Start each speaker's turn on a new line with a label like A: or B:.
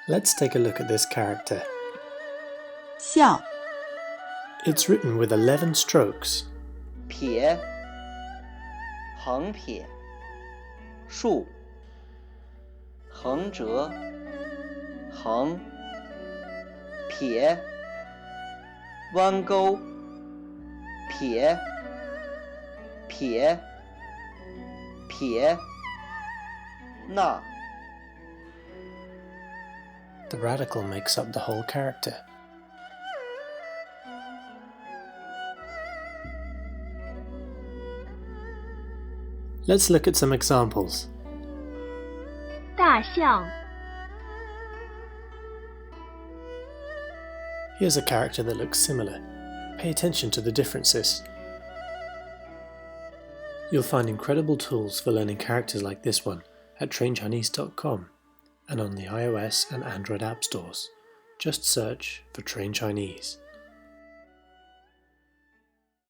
A: Let's take a look at this character.
B: xiàng
A: It's written with 11 strokes.
C: 撇，横撇，竖，横折，横，撇，弯钩，撇，撇，撇，捺。
A: The radical makes up the whole character. Let's look at some examples.
D: 大象
A: Here's a character that looks similar. Pay attention to the differences. You'll find incredible tools for learning characters like this one at trainchinese.com and on the iOS and Android app stores. Just search for Train Chinese.